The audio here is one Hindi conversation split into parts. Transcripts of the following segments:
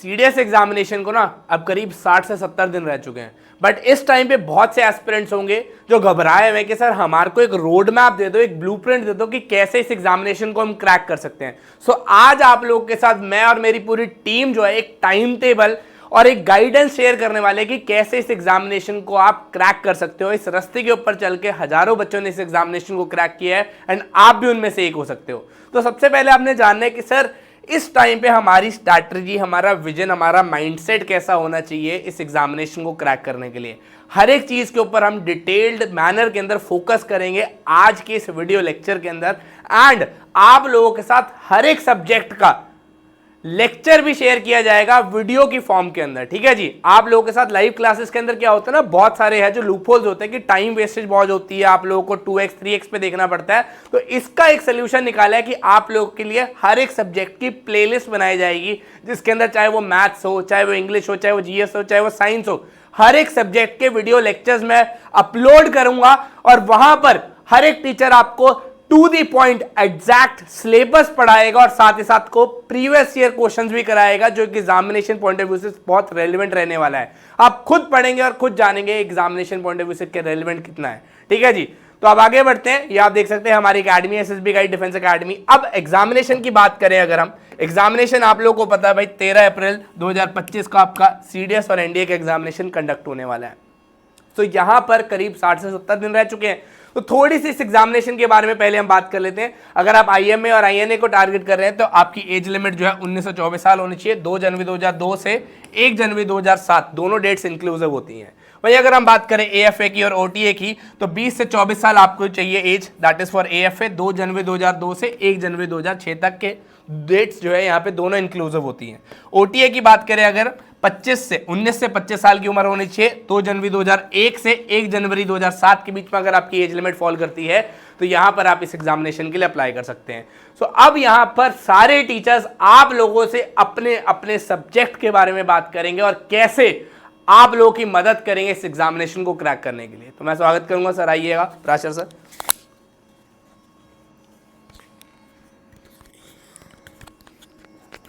सीडीएस एग्जामिनेशन को ना अब करीब 60 से 70 दिन रह चुके हैं, बट इस टाइम पे बहुत से एस्पिरेंट्स होंगे जो घबराए हुए हैं कि सर हमारे को एक रोड मैप दे दो, एक ब्लूप्रिंट दे दो कि कैसे इस एग्जामिनेशन को हम क्रैक कर सकते हैं। सो आज आप लोगों के साथ मैं और मेरी पूरी टीम जो है एक टाइम टेबल और एक गाइडेंस शेयर करने वाले कि कैसे इस एग्जामिनेशन को आप क्रैक कर सकते हो। इस रास्ते के ऊपर चल के हजारों बच्चों ने इस एग्जामिनेशन को क्रैक किया है एंड आप भी उनमें से एक हो सकते हो। तो सबसे पहले आपने जानना है कि सर इस टाइम पे हमारी स्ट्रैटेजी, हमारा विजन, हमारा माइंडसेट कैसा होना चाहिए इस एग्जामिनेशन को क्रैक करने के लिए। हर एक चीज के ऊपर हम डिटेल्ड मैनर के अंदर फोकस करेंगे आज के इस वीडियो लेक्चर के अंदर एंड आप लोगों के साथ हर एक सब्जेक्ट का लेक्चर भी शेयर किया जाएगा वीडियो की फॉर्म के अंदर। ठीक है जी। आप लोगों के साथ लाइव क्लासेस के अंदर क्या होता है ना, बहुत सारे हैं जो लूपहोल्स होते हैं कि टाइम वेस्टेज बहुत होती है, आप लोगों को 2x 3x पे देखना पड़ता है। तो इसका एक सोल्यूशन निकाला है कि आप लोगों के लिए हर एक सब्जेक्ट की प्लेलिस्ट बनाई जाएगी, जिसके अंदर चाहे वो मैथ्स हो, चाहे वो इंग्लिश हो, चाहे वो जीएस हो, चाहे वो साइंस हो, हर एक सब्जेक्ट के वीडियो लेक्चर्स मैं अपलोड करूंगा और वहां पर हर एक टीचर आपको to the point exact syllabus पढ़ाएगा और साथ ही साथ को प्रीवियस ईयर क्वेश्चंस भी कराएगा, जो कि एग्जामिनेशन पॉइंट ऑफ व्यू से बहुत रेलेवेंट रहने वाला है। आप खुद पढ़ेंगे और खुद जानेंगे एग्जामिनेशन पॉइंट ऑफ व्यू से रेलेवेंट कितना है। ठीक है जी। तो अब आगे बढ़ते हैं। ये आप देख सकते हैं हमारी academy SSB guide defence academy. अब एग्जामिनेशन की बात करें, अगर हम एग्जामिनेशन, आप लोगों को पता है भाई 13 अप्रैल 2025 को आपका सीडीएस और एनडीए का एग्जामिनेशन कंडक्ट होने वाला है। तो यहां पर करीब 60 से 70 दिन रह चुके हैं। तो थोड़ी सी इस एग्जामिनेशन के बारे में पहले हम बात कर लेते हैं। अगर आप आईएमए और आईएनए को टारगेट कर रहे हैं तो आपकी एज लिमिट जो है 19 से 24 साल होनी चाहिए। 2 जनवरी 2002 से 1 जनवरी 2007 दोनों डेट्स इंक्लूसिव होती हैं। वही अगर हम बात करें एएफए की और ओटीए की तो 20 से 24 साल आपको चाहिए age, that is for AFA. 2 जनवरी 2002 से 1 जनवरी 2006 तक के डेट्स जो है यहाँ पे दोनों इंक्लूसिव होती हैं। ओटीए की बात करें अगर 19 से 25 साल की उम्र होनी चाहिए। 2 जनवरी 2001 से 1 जनवरी 2007 के बीच में अगर आपकी एज लिमिट फॉल करती है तो यहां पर आप इस एग्जामिनेशन के लिए अप्लाई कर सकते हैं। सो अब यहां पर सारे टीचर्स आप लोगों से अपने अपने सब्जेक्ट के बारे में बात करेंगे और कैसे आप लोगों की मदद करेंगे इस एग्जामिनेशन को क्रैक करने के लिए। तो मैं स्वागत करूंगा सर, आइएगा Prashar sir.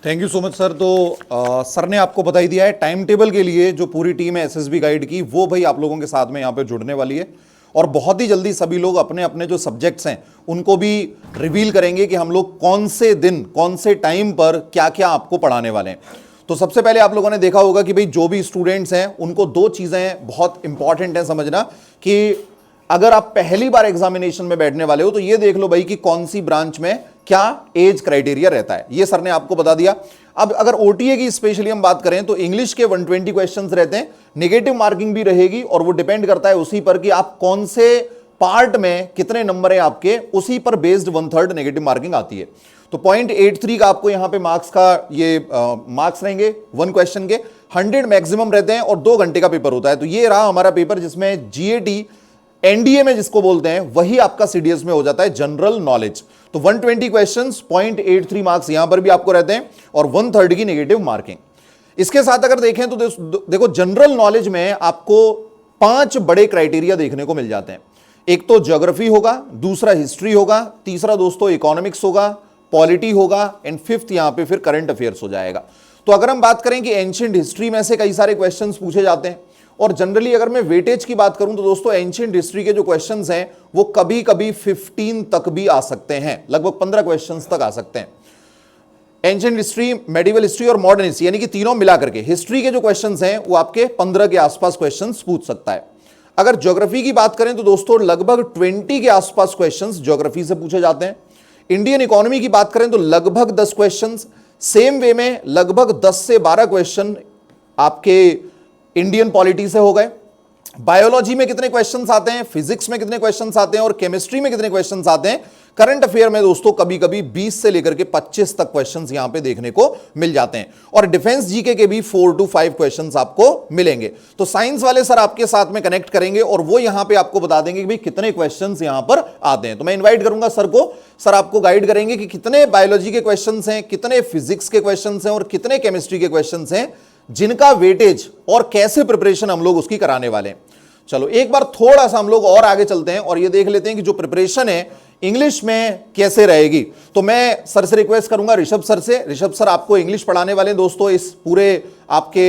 Thank you so much sir. तो सर ने आपको बता ही दिया है टाइम टेबल के लिए जो पूरी टीम है एसएसबी गाइड की, वो भाई आप लोगों के साथ में यहाँ पे जुड़ने वाली है और बहुत ही जल्दी सभी लोग अपने अपने जो सब्जेक्ट्स हैं उनको भी रिवील करेंगे कि हम लोग कौन से दिन कौन से टाइम पर क्या क्या आपको पढ़ाने वाले हैं। तो सबसे पहले आप लोगों ने देखा होगा कि भाई जो भी स्टूडेंट्स हैं उनको 2 चीज़ें बहुत इंपॉर्टेंट हैं समझना, कि अगर आप पहली बार एग्जामिनेशन में बैठने वाले हो तो ये देख लो भाई कि कौन सी ब्रांच में क्या एज क्राइटेरिया रहता है, ये सर ने आपको बता दिया। अब अगर ओटीए की स्पेशली हम बात करें तो इंग्लिश के 120 क्वेश्चंस रहते हैं, नेगेटिव मार्किंग भी रहेगी और वो डिपेंड करता है उसी पर कि आप कौन से पार्ट में कितने नंबर है आपके, उसी पर बेस्ड 1/3 नेगेटिव मार्किंग आती है। तो 0.83 का आपको यहां पे मार्क्स का ये मार्क्स रहेंगे 1 क्वेश्चन के। 100 मैक्सिमम रहते हैं और 2 घंटे का पेपर होता है। तो ये रहा हमारा पेपर जिसमें जीएटी एनडीए में जिसको बोलते हैं वही आपका सीडीएस में हो जाता है, जनरल नॉलेज। तो 120 क्वेश्चंस, 0.83 मार्क्स यहां पर भी आपको रहते हैं और 1/3 की नेगेटिव मार्किंग। इसके साथ अगर देखें तो देखो जनरल नॉलेज में आपको 5 बड़े क्राइटेरिया देखने को मिल जाते हैं। एक तो ज्योग्राफी होगा, दूसरा हिस्ट्री होगा, तीसरा दोस्तों इकोनॉमिक्स होगा, पॉलिटी होगा एंड 5th यहां पे फिर करंट अफेयर्स हो जाएगा। तो अगर हम बात करें कि एंशिएंट हिस्ट्री में से कई सारे क्वेश्चंस पूछे जाते हैं और जनरली अगर मैं वेटेज की बात करूं तो दोस्तों एंशिएंट हिस्ट्री के जो क्वेश्चंस हैं वो कभी कभी 15 तक भी आ सकते हैं, लगभग 15 क्वेश्चंस तक आ सकते हैं। एंशिएंट हिस्ट्री, मेडिवल हिस्ट्री और मॉडर्न हिस्ट्री यानी कि तीनों मिला करके हिस्ट्री के जो क्वेश्चंस हैं वो आपके 15 के आसपास क्वेश्चंस पूछ सकता है। अगर ज्योग्राफी की बात करें तो दोस्तों लगभग 20 के आसपास क्वेश्चंस ज्योग्राफी से पूछे जाते हैं। इंडियन इकोनॉमी की बात करें तो लगभग 10 क्वेश्चंस, सेम वे में लगभग 10 से 12 क्वेश्चन आपके इंडियन पॉलिटी से हो गए। बायोलॉजी में कितने क्वेश्चंस आते हैं, फिजिक्स में कितने क्वेश्चंस आते हैं और केमिस्ट्री में कितने क्वेश्चंस आते हैं। करंट अफेयर में दोस्तों कभी कभी 20 से लेकर के 25 तक क्वेश्चंस यहां पे देखने को मिल जाते हैं और डिफेंस जीके के भी 4 to 5 क्वेश्चंस आपको मिलेंगे। तो साइंस वाले सर आपके साथ में कनेक्ट करेंगे और वो यहां पे आपको बता देंगे कि भाई कितने क्वेश्चंस यहां पर आते हैं। तो मैं इन्वाइट करूंगा सर को, सर आपको गाइड करेंगे कि कितने बायोलॉजी के क्वेश्चंस हैं, कितने फिजिक्स के क्वेश्चंस हैं और कितने केमिस्ट्री के क्वेश्चंस हैं, जिनका वेटेज और कैसे प्रिपरेशन हम लोग उसकी कराने वाले हैं। चलो एक बार थोड़ा सा हम लोग और आगे चलते हैं और ये देख लेते हैं कि जो प्रिपरेशन है इंग्लिश में कैसे रहेगी। तो मैं सर से रिक्वेस्ट करूंगा, ऋषभ सर से। ऋषभ सर आपको इंग्लिश पढ़ाने वाले हैं दोस्तों इस पूरे आपके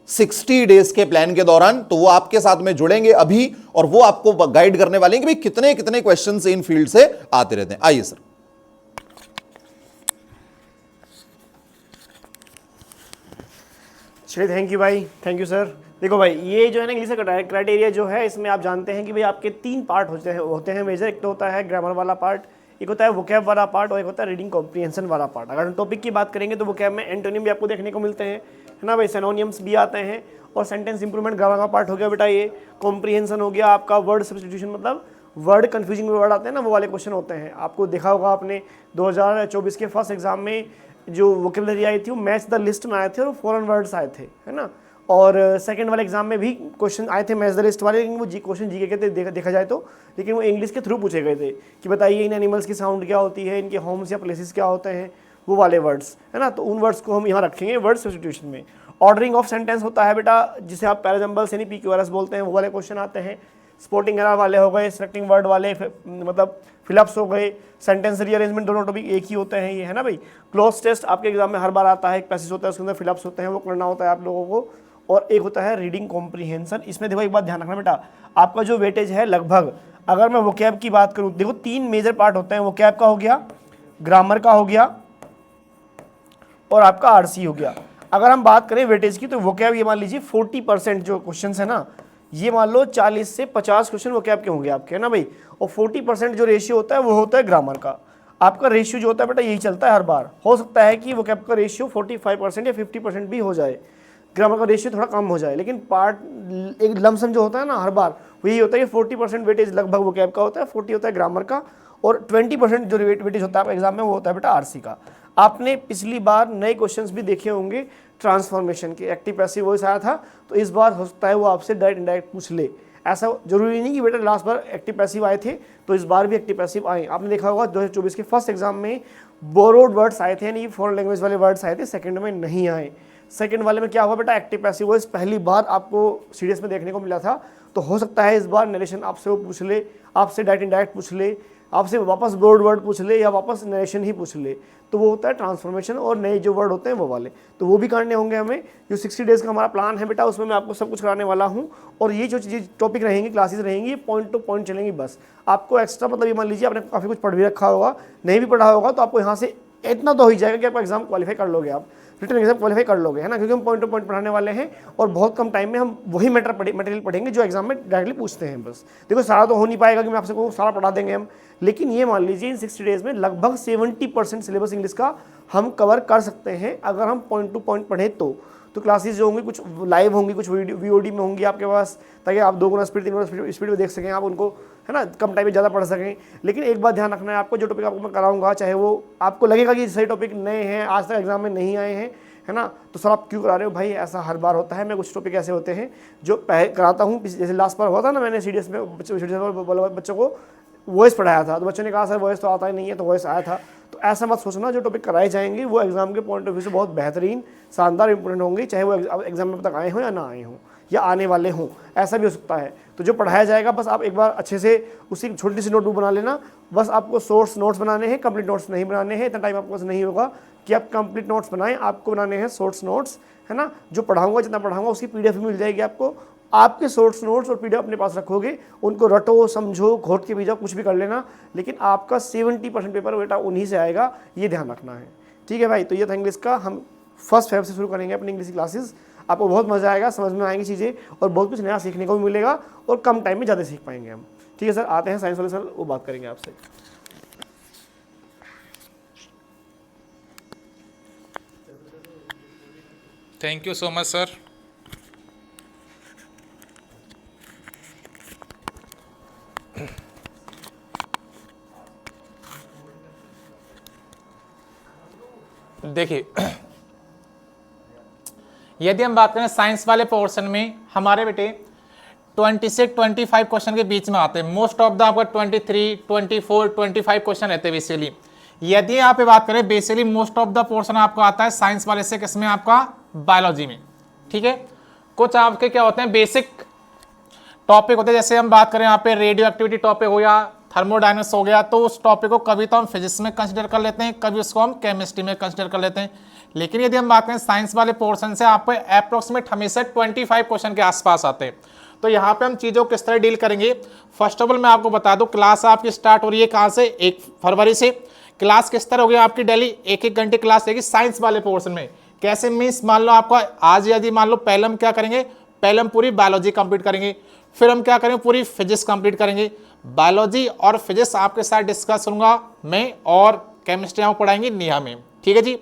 60 डेज के प्लान के दौरान, तो वो आपके साथ में जुड़ेंगे अभी और वो आपको गाइड करने वाले हैं कि भाई कितने कितने क्वेश्चन इन फील्ड से आते रहते हैं। आइए सर। चलिए, थैंक यू भाई, थैंक यू सर। देखो भाई, ये जो है ना इंग्लिश का क्राइटेरिया जो है, इसमें आप जानते हैं कि भाई आपके 3 पार्ट होते हैं मेजर। एक तो होता है ग्रामर वाला पार्ट, एक होता है वोकैब वाला पार्ट और एक होता है रीडिंग कॉम्प्रिहेंशन वाला पार्ट। अगर हम टॉपिक की बात करेंगे तो वोकैब में एंटोनिम भी आपको देखने को मिलते हैं, है ना भाई, सिनोनिम्स भी आते हैं, और सेंटेंस इंप्रूवमेंट ग्रामर का पार्ट हो गया बेटा ये। कॉम्प्रिहेंशन हो गया आपका वर्ड सब्स्टिट्यूशन, मतलब वर्ड कन्फ्यूजिंग वर्ड आते हैं ना, वो वाले क्वेश्चन होते हैं। आपको देखा होगा आपने 2024 के फर्स्ट एग्जाम में जो वोकेबलरी आई थी वो मैच द लिस्ट में आए थे और फॉरेन वर्ड्स आए थे, है ना। और सेकंड वाले एग्जाम में भी क्वेश्चन आए थे मैच द लिस्ट वाले, लेकिन वो क्वेश्चन जीके के थे देखा जाए तो, लेकिन वो इंग्लिश के थ्रू पूछे गए थे कि बताइए इन एनिमल्स की साउंड क्या होती है, इनके होम्स या प्लेसेस क्या होते हैं, वो वाले वर्ड्स, है ना। तो उन वर्ड्स को हम यहाँ रखेंगे वर्ड सब्स्टिट्यूशन में। ऑर्डरिंग ऑफ सेंटेंस होता है बेटा, जिसे आप पैराजम्बल्स यानी PQRS बोलते हैं, वो वाले क्वेश्चन आते हैं। स्पोर्टिंग एरर वाले हो गए, सेलेक्टिंग वर्ड वाले, मतलब फिलअप्स हो गए, सेंटेंस रीअरेंजमेंट, दोनों टॉपिक एक ही होते हैं ये, है ना भाई। क्लोज टेस्ट आपके एग्जाम में हर बार आता है, एक पैसेज होता है उसके अंदर फिलअप्स होते हैं, वो करना होता है आप लोगों को। और एक होता है रीडिंग कॉम्प्रिहेंशन। इसमें देखो एक बात ध्यान रखना बेटा, आपका जो वेटेज है लगभग, अगर मैं वोकैब की बात करूँ, देखो 3 मेजर पार्ट होते हैं, वोकैब का हो गया, ग्रामर का हो गया और आपका RC हो गया। अगर हम बात करें वेटेज की तो वोकैब ये मान लीजिए 40% जो क्वेश्चन है ना, ये मान लो 40 से 50 क्वेश्चन वोकैब के होंगे आपके, है ना भाई। और 40% जो रेशियो होता है वो होता है ग्रामर का। आपका रेशियो जो होता है बेटा यही चलता है हर बार। हो सकता है कि वोकैब का रेशियो 45% या 50% भी हो जाए, ग्रामर का रेशियो थोड़ा कम हो जाए, लेकिन पार्ट एक लमसम जो होता है ना हर बार वो यही होता है कि 40% वेटेज लगभग वोकैब का होता है, 40 होता है ग्रामर का, और 20% जो वेटेज होता है आपका एग्जाम में वो होता है बेटा RC का। आपने पिछली बार नए क्वेश्चंस भी देखे होंगे ट्रांसफॉर्मेशन के, एक्टिव पैसिव वॉइस आया था, तो इस बार हो सकता है वो आपसे डायरेक्ट इनडायरेक्ट पूछ ले। ऐसा जरूरी नहीं कि बेटा लास्ट बार एक्टिव पैसिव आए थे तो इस बार भी एक्टिव पैसिव आए। आपने देखा होगा 2024 के फर्स्ट एग्जाम में बोरोड वर्ड्स आए थे, यानी फॉरेन लैंग्वेज वाले वर्ड्स आए थे, सेकंड में नहीं आए। सेकंड वाले में क्या हुआ बेटा, एक्टिव पैसिव वॉइस पहली बार आपको सीरियस में देखने को मिला था, तो हो सकता है इस बार नरेशन आपसे वो पूछ ले, आपसे डायरेक्ट इनडायरेक्ट पूछ ले, आपसे वापस बोर्ड वर्ड पूछ ले या वापस नरेशन ही पूछ ले, तो वो होता है ट्रांसफॉर्मेशन। और नए जो वर्ड होते हैं वो वाले, तो वो भी करने होंगे हमें। जो 60 डेज़ का हमारा प्लान है बेटा, उसमें मैं आपको सब कुछ कराने वाला हूँ। और ये जो चीज़ टॉपिक रहेंगी, क्लासेस रहेंगी, ये पॉइंट टू पॉइंट चलेंगी बस। आपको एक्स्ट्रा मतलब ये मान लीजिए आपने काफ़ी कुछ पढ़ भी रखा होगा, नहीं भी पढ़ा होगा, तो आपको यहाँ से इतना तो हो ही जाएगा कि आपका एग्जाम क्वालिफाई कर लोगे, आप रिटन एग्जाम क्वालिफाई कर लोगे, है ना, क्योंकि हम पॉइंट टू पॉइंट पढ़ाने वाले हैं और बहुत कम टाइम में हम वही मटेरियल पढ़ेंगे जो एग्जाम में डायरेक्टली पूछते हैं। बस देखो सारा तो हो नहीं पाएगा कि मैं आपसे सारा पढ़ा देंगे हम, लेकिन ये मान लीजिए इन 60 डेज़ में लगभग 70% सिलेबस इंग्लिश का हम कवर कर सकते हैं अगर हम पॉइंट टू पॉइंट पढ़ें तो क्लासेस जो होंगी कुछ लाइव होंगी, कुछ VOD में होंगी आपके पास, ताकि आप 2 गुना स्पीड 3 गुना स्पीड में देख सकें आप उनको, है ना, कम टाइम में ज़्यादा पढ़ सकें। लेकिन एक बात ध्यान रखना है आपको, जो टॉपिक आपको मैं कराऊंगा, चाहे वो आपको लगेगा कि सही टॉपिक नए हैं, आज तक एग्जाम में नहीं आए हैं, है ना, तो सर आप क्यों करा रहे हो भाई, ऐसा हर बार होता है। मैं कुछ टॉपिक ऐसे होते हैं जो कराता हूँ, जैसे लास्ट बार हुआ था ना, मैंने सीडीएस में बच्चों को वॉइस पढ़ाया था, तो बच्चों ने कहा सर वॉइस तो आता ही नहीं है, तो वॉइस आया था। तो ऐसा मत सोचना, जो टॉपिक कराए जाएंगे वो एग्जाम के पॉइंट ऑफ व्यू से बहुत बेहतरीन, शानदार, इंपॉर्टेंट होंगे, चाहे वो एग्जाम में तक आए हों या ना आए हों या आने वाले हों, ऐसा भी हो सकता है। तो जो पढ़ाया जाएगा बस आप एक बार अच्छे से उसी छोटी सी नोटबुक बना लेना। बस आपको सोर्स नोट्स बनाने हैं, कंप्लीट नोट्स नहीं बनाने हैं। इतना टाइम आपके पास नहीं होगा कि आप कंप्लीट नोट्स बनाएं, आपको बनाने हैं सोर्स नोट्स, है ना। जो पढ़ाऊंगा, जितना पढ़ाऊंगा उसकी PDF मिल जाएगी आपको। आपके सोर्स नोट्स और PDF अपने पास रखोगे, उनको रटो, समझो, घोट के भी जाओ, कुछ भी कर लेना, लेकिन आपका 70% पेपर बेटा उन्हीं से आएगा, ये ध्यान रखना है, ठीक है भाई। तो ये था इंग्लिश का, हम 1 फेब से शुरू करेंगे अपनी इंग्लिश की क्लासेस। आपको बहुत मज़ा आएगा, समझ में आएंगी चीज़ें और बहुत कुछ नया सीखने को भी मिलेगा और कम टाइम में ज़्यादा सीख पाएंगे हम, ठीक है सर। आते हैं साइंस वाले सर, वो बात करेंगे आपसे। Thank you so much sir. देखिए, यदि हम बात करें साइंस वाले पोर्शन में, हमारे बेटे 20 से 25 क्वेश्चन के बीच में आते हैं। मोस्ट ऑफ द आपका 23, 24, 25 क्वेश्चन रहते हैं बेसिकली। यदि यहाँ पे बात करें, basically most of the portion आपका आता है साइंस वाले से, किसमें, आपका बायोलॉजी में, ठीक है। कुछ आपके क्या होते हैं बेसिक टॉपिक होते हैं, जैसे हम बात करें यहाँ पे रेडियो एक्टिविटी टॉपिक हो गया, थर्मोडायनेमिक्स हो गया, तो उस टॉपिक को कभी तो हम फिजिक्स में कंसिडर कर लेते हैं, कभी उसको हम केमिस्ट्री में कंसिडर कर लेते हैं। लेकिन यदि हम बात करें साइंस वाले पोर्शन से, आप पे अप्रोक्सीमेट हमेशा 25 क्वेश्चन के आसपास आते हैं। तो यहाँ पे हम चीज़ों को किस तरह डील करेंगे, फर्स्ट ऑफ ऑल मैं आपको बता दूं, क्लास आपकी स्टार्ट हो रही है कहाँ से, 1 फरवरी से। क्लास किस तरह होगी आपकी, डेली 1-1 घंटे क्लास रहेगी साइंस वाले पोर्शन में। कैसे मीन्स, मान लो आपका आज यदि मान लो पहले हम क्या करेंगे, पहले हम पूरी बायोलॉजी कंप्लीट करेंगे, फिर हम क्या करेंगे, पूरी फिजिक्स कंप्लीट करेंगे। बायोलॉजी और फिजिक्स आपके साथ डिस्कस करूंगा मैं, और केमिस्ट्री आपको पढ़ाएंगे नेहा में, ठीक है जी।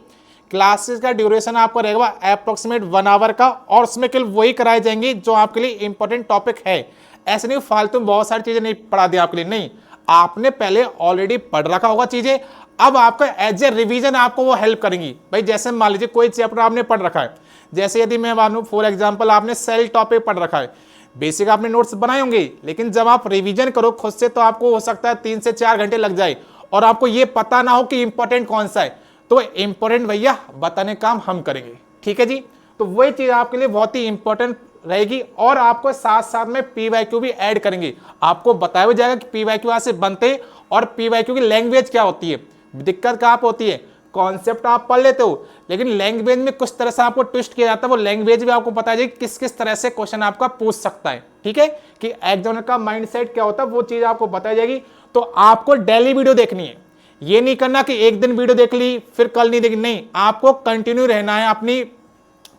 क्लासेस का ड्यूरेशन आपका रहेगा अप्रोक्सीमेट 1 आवर का, और उसमें केवल वही कराए जाएंगे जो आपके लिए इंपॉर्टेंट टॉपिक है। ऐसे नहीं फालतू बहुत सारी चीजें नहीं पढ़ा दी आपके लिए, नहीं, आपने पहले ऑलरेडी पढ़ रखा होगा चीजें, अब आपका एज ए रिवीजन आपको वो हेल्प करेंगी। भाई जैसे मान लीजिए कोई चैप्टर आपने पढ़ रखा है, जैसे यदि मैं मानूं फॉर एग्जांपल आपने सेल टॉपिक पढ़ रखा है, बेसिक आपने नोट्स बनाए होंगे, लेकिन जब आप रिवीजन करो खुद से तो आपको हो सकता है 3 से 4 घंटे लग जाए, और आपको ये पता ना हो कि इंपॉर्टेंट कौन सा है। तो इंपॉर्टेंट भैया बताने काम हम करेंगे, ठीक है जी। तो वही चीज आपके लिए बहुत ही इंपॉर्टेंट रहेगी, और आपको साथ साथ में पीवाईक्यू भी ऐड करेंगे। आपको बताया भी जाएगा कि पीवाईक्यू यहाँ से बनते हैं, और पीवाईक्यू की लैंग्वेज क्या होती है। दिक्कत कहाँ पे होती है, कॉन्सेप्ट आप पढ़ लेते हो, लेकिन लैंग्वेज में कुछ तरह से आपको ट्विस्ट किया जाता है, वो लैंग्वेज भी आपको पता है किस किस तरह से क्वेश्चन आपका पूछ सकता है, ठीक है, कि एग्जामिनर का माइंडसेट क्या होता है, वो चीज आपको बताई जाएगी। तो आपको डेली वीडियो देखनी है, ये नहीं करना कि एक दिन वीडियो देख ली फिर कल नहीं देखनी, नहीं, आपको कंटिन्यू रहना है, अपनी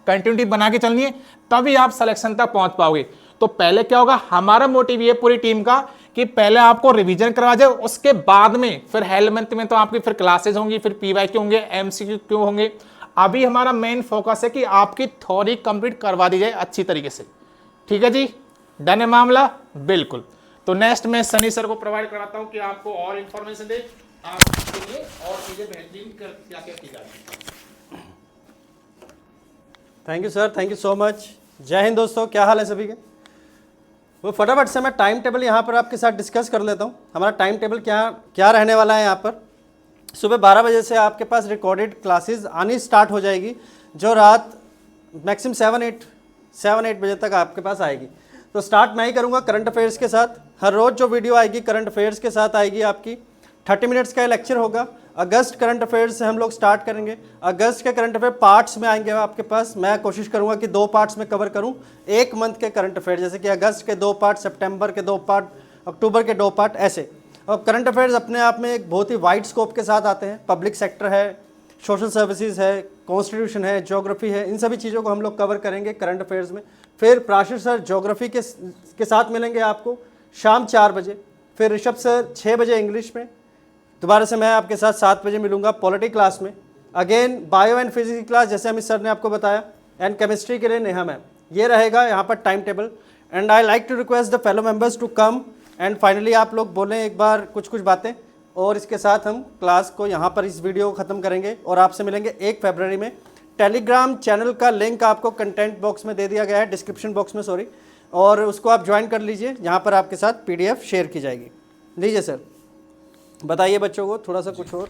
कंटिन्यूटी बना के चलनी है, तभी आप सिलेक्शन तक पहुंच पाओगे। तो पहले क्या होगा, हमारा मोटिव ये पूरी टीम का कि पहले आपको रिवीजन करवा जाए, उसके बाद में फिर हेल्थ में तो आपकी फिर क्लासेस होंगी, फिर पीवाईक्यू होंगे, एमसीक्यू होंगे। अभी हमारा मेन फोकस है कि आपकी थ्योरी कंप्लीट करवा दी जाए अच्छी तरीके से, ठीक है जी, डन है मामला, बिल्कुल। तो नेक्स्ट मैं सनी सर को प्रोवाइड कराता हूं कि आपको और इंफॉर्मेशन दे, आपके लिए और चीजें बेहतरीन क्या क्या की जाती है। Thank you sir, thank you so much. जय हिंद दोस्तों, क्या हाल है सभी के। वो फटाफट से मैं टाइम टेबल यहाँ पर आपके साथ डिस्कस कर लेता हूँ। हमारा टाइम टेबल क्या रहने वाला है। यहाँ पर सुबह 12 बजे से आपके पास रिकॉर्डेड क्लासेस आनी स्टार्ट हो जाएगी, जो रात मैक्सिमम 7-8 बजे तक आपके पास आएगी। तो स्टार्ट मैं ही करूँगा करंट अफेयर्स के साथ। हर रोज़ जो वीडियो आएगी करंट अफेयर्स के साथ आएगी आपकी। 30 मिनट्स का लेक्चर होगा। अगस्त करंट अफेयर्स से हम लोग स्टार्ट करेंगे। अगस्त के करंट अफेयर पार्ट्स में आएंगे आपके पास। मैं कोशिश करूंगा कि 2 पार्ट्स में कवर करूं। 1 मंथ के करंट अफेयर, जैसे कि अगस्त के 2 पार्ट, सितंबर के 2 पार्ट, अक्टूबर के 2 पार्ट, ऐसे। और करंट अफेयर्स अपने आप में एक बहुत ही वाइड स्कोप के साथ आते हैं। पब्लिक सेक्टर है, सोशल सर्विसेज है, कॉन्स्टिट्यूशन है, ज्योग्राफी है, इन सभी चीज़ों को हम लोग कवर करेंगे करंट अफेयर्स में। फिर प्राशर सर ज्योग्राफी के साथ मिलेंगे आपको शाम 4 बजे। फिर ऋषभ सर 6 बजे इंग्लिश में। दोबारा से मैं आपके साथ 7 बजे मिलूंगा पॉलिटी क्लास में। अगेन बायो एंड फिजिक्स की क्लास, जैसे अमित सर ने आपको बताया, एंड केमिस्ट्री के लिए नेहा मैम। ये रहेगा यहाँ पर time table. And I like to request the fellow members to come. And finally आप लोग बोलें एक बार कुछ बातें, और इसके साथ हम क्लास को यहाँ पर इस वीडियो को ख़त्म करेंगे और आपसे मिलेंगे 1 फरवरी में। टेलीग्राम चैनल का लिंक आपको कंटेंट बॉक्स में दे दिया गया है, डिस्क्रिप्शन बॉक्स में, सॉरी, और उसको आप ज्वाइन कर लीजिए। यहाँ पर आपके साथ PDF शेयर की जाएगी। लीजिए सर, बताइए बच्चों को थोड़ा सा कुछ और।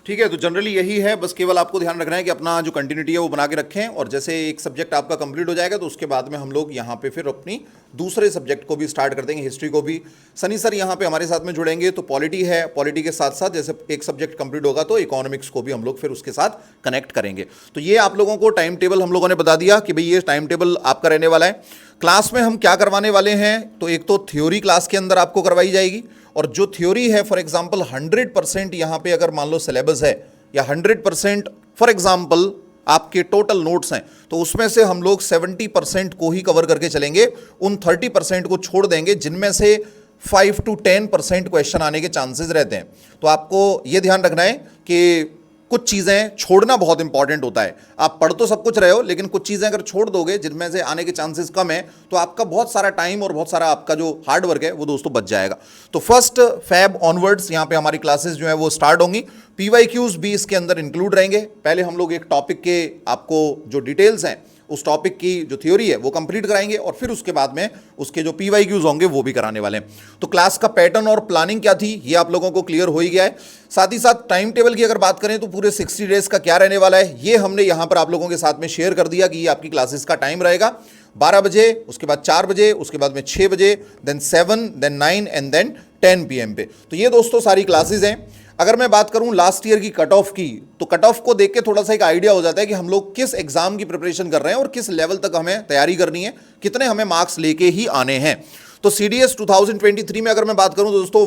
ठीक है, तो जनरली यही है, बस केवल आपको ध्यान रखना है कि अपना जो कंटिन्यूटी है वो बना के रखें। और जैसे एक सब्जेक्ट आपका कंप्लीट हो जाएगा तो उसके बाद में हम लोग यहाँ पे फिर अपनी दूसरे सब्जेक्ट को भी स्टार्ट कर देंगे, हिस्ट्री को भी। सनी सर यहाँ पे हमारे साथ में जुड़ेंगे, तो पॉलिटी है, पॉलिटी के साथ साथ जैसे एक सब्जेक्ट कंप्लीट होगा तो इकोनॉमिक्स को भी हम लोग फिर उसके साथ कनेक्ट करेंगे। तो ये आप लोगों को टाइम टेबल हम लोगों ने बता दिया कि भाई ये टाइम टेबल आपका रहने वाला है। क्लास में हम क्या करवाने वाले हैं, तो एक तो थ्योरी क्लास के अंदर आपको करवाई जाएगी, और जो थ्योरी है फॉर एग्जांपल 100% यहाँ पे अगर मान लो सिलेबस है, या 100% फॉर एग्जांपल आपके टोटल नोट्स हैं, तो उसमें से हम लोग 70% को ही कवर करके चलेंगे। उन 30% को छोड़ देंगे जिनमें से 5 to 10% क्वेश्चन आने के चांसेस रहते हैं। तो आपको ये ध्यान रखना है कि कुछ चीज़ें छोड़ना बहुत इंपॉर्टेंट होता है। आप पढ़ तो सब कुछ रहे हो, लेकिन कुछ चीज़ें अगर छोड़ दोगे जिनमें से आने के चांसेस कम है, तो आपका बहुत सारा टाइम और बहुत सारा आपका जो हार्ड वर्क है वो दोस्तों बच जाएगा। तो 1 Feb ऑनवर्ड्स यहाँ पे हमारी क्लासेस जो है वो स्टार्ट होंगी। PYQs भी इसके अंदर इंक्लूड रहेंगे। पहले हम लोग एक टॉपिक के आपको जो डिटेल्स हैं उस टॉपिक की जो थ्योरी है वो कंप्लीट कराएंगे, और फिर उसके बाद में उसके जो PYQs होंगे वो भी कराने वाले हैं। तो क्लास का पैटर्न और प्लानिंग क्या थी ये आप लोगों को क्लियर हो ही गया है। साथ ही साथ टाइम टेबल की अगर बात करें तो पूरे 60 डेज का क्या रहने वाला है ये हमने यहाँ पर आप लोगों के साथ में शेयर कर दिया कि ये आपकी क्लासेस का टाइम रहेगा। 12 बजे, उसके बाद 4 बजे, उसके बाद में 6 बजे, then 7, then 9 and then 10 PM पे। तो ये दोस्तों सारी क्लासेस हैं। अगर मैं बात करूं लास्ट ईयर की कट ऑफ की, तो कट ऑफ को देख के थोड़ा सा एक आइडिया हो जाता है कि हम लोग किस एग्जाम की प्रिपरेशन कर रहे हैं और किस लेवल तक हमें तैयारी करनी है, कितने हमें मार्क्स लेके ही आने हैं। तो CDS 2023 में अगर मैं बात करूं तो दोस्तों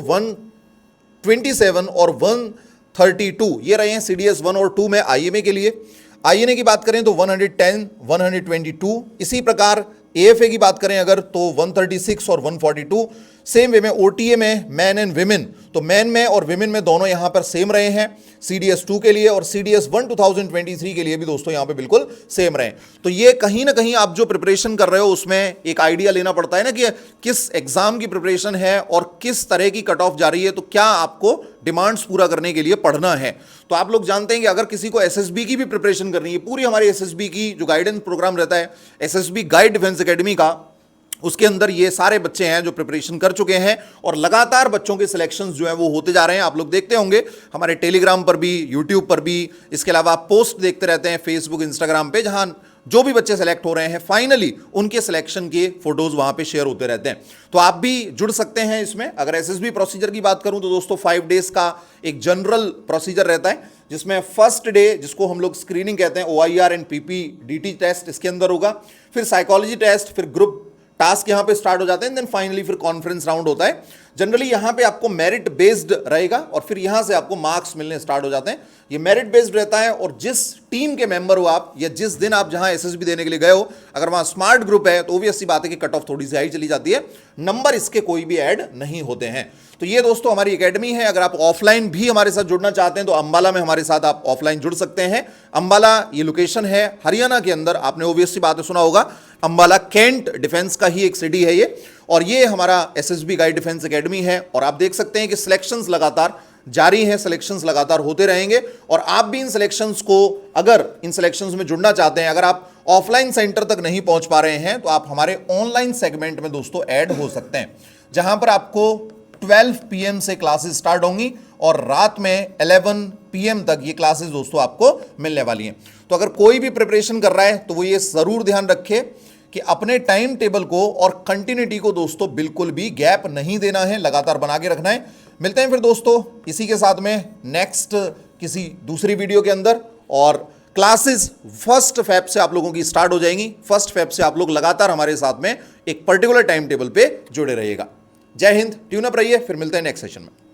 127 और 132 ये रहे हैं CDS 1 और 2 में IMA के लिए। INA की बात करें तो 110, 122। इसी प्रकार AFA की बात करें अगर तो 136 और 142। सेम वे में OTA में मैन एंड विमेन, तो मैन में और विमेन में दोनों यहां पर सेम रहे हैं CDS 2 के लिए, और CDS 1 2023 के लिए भी दोस्तों यहां पे बिल्कुल सेम रहे। तो ये कहीं ना कहीं आप जो प्रिपरेशन कर रहे हो उसमें एक आइडिया लेना पड़ता है ना कि किस एग्जाम की प्रिपरेशन है और किस तरह की कट ऑफ जा रही है, तो क्या आपको डिमांड्स पूरा करने के लिए पढ़ना है। तो आप लोग जानते हैं कि अगर किसी को SSB की भी प्रिपरेशन करनी है, पूरी हमारी SSB की जो गाइडेंस प्रोग्राम रहता है SSB गाइड डिफेंस एकेडमी का, उसके अंदर ये सारे बच्चे हैं जो प्रिपरेशन कर चुके हैं और लगातार बच्चों के सिलेक्शंस जो हैं वो होते जा रहे हैं। आप लोग देखते होंगे हमारे टेलीग्राम पर भी, यूट्यूब पर भी, इसके अलावा आप पोस्ट देखते रहते हैं फेसबुक, इंस्टाग्राम पे, जहां जो भी बच्चे सेलेक्ट हो रहे हैं फाइनली उनके सिलेक्शन के फोटोज वहां पे शेयर होते रहते हैं। तो आप भी जुड़ सकते हैं इसमें। अगर SSB प्रोसीजर की बात करूं तो दोस्तों 5 डेज का एक जनरल प्रोसीजर रहता है, जिसमें फर्स्ट डे जिसको हम लोग स्क्रीनिंग कहते हैं OIR एंड PPDT टेस्ट इसके अंदर होगा, फिर साइकोलॉजी टेस्ट, फिर ग्रुप टास्क यहां पे स्टार्ट हो जाते हैं, देन फाइनली फिर कॉन्फ्रेंस राउंड होता है। जनरली यहां पे आपको मेरिट बेस्ड रहेगा और फिर यहां से आपको मार्क्स मिलने स्टार्ट हो जाते हैं। ये मेरिट बेस्ड रहता है और जिस टीम के मेंबर हो आप या जिस दिन आप जहां SSB देने के लिए गए हो, अगर वहां स्मार्ट ग्रुप है तो ऑब्वियस सी बात है कि कट ऑफ थोड़ी सी हाई चली जाती है, नंबर इसके कोई भी ऐड नहीं होते हैं। तो ये दोस्तों हमारी एकेडमी है। अगर आप ऑफलाइन भी हमारे साथ जुड़ना चाहते हैं तो अंबाला में हमारे साथ आप ऑफलाइन जुड़ सकते हैं। अंबाला ये लोकेशन है हरियाणा के अंदर, आपने ऑब्वियस सी बात सुना होगा, अंबाला कैंट डिफेंस का ही एक सिटी है ये, और ये हमारा SSB गाइड डिफेंस एकेडमी है। और आप देख सकते हैं कि सिलेक्शंस लगातार जारी हैं, सिलेक्शंस लगातार होते रहेंगे और आप भी इन सिलेक्शंस को, अगर इन सिलेक्शंस में जुड़ना चाहते हैं, अगर आप ऑफलाइन सेंटर तक नहीं पहुंच पा रहे हैं तो आप हमारे ऑनलाइन सेगमेंट में दोस्तों ऐड हो सकते हैं, जहां पर आपको 12 PM से क्लासेस स्टार्ट होंगी और रात में 11 PM तक ये क्लासेस दोस्तों आपको मिलने वाली हैं। तो अगर कोई भी प्रिपरेशन कर रहा है तो वो ये जरूर ध्यान रखे कि अपने टाइम टेबल को और कंटिन्यूटी को दोस्तों बिल्कुल भी गैप नहीं देना है, लगातार बना के रखना है। मिलते हैं फिर दोस्तों इसी के साथ में नेक्स्ट किसी दूसरी वीडियो के अंदर, और क्लासेस 1 फेब से आप लोगों की स्टार्ट हो जाएंगी। 1 फेब से आप लोग लगातार हमारे साथ में एक पर्टिकुलर टाइम टेबल पे जुड़े रहिएगा। जय हिंद, ट्यून अप रहिए, फिर मिलते हैं नेक्स्ट सेशन में।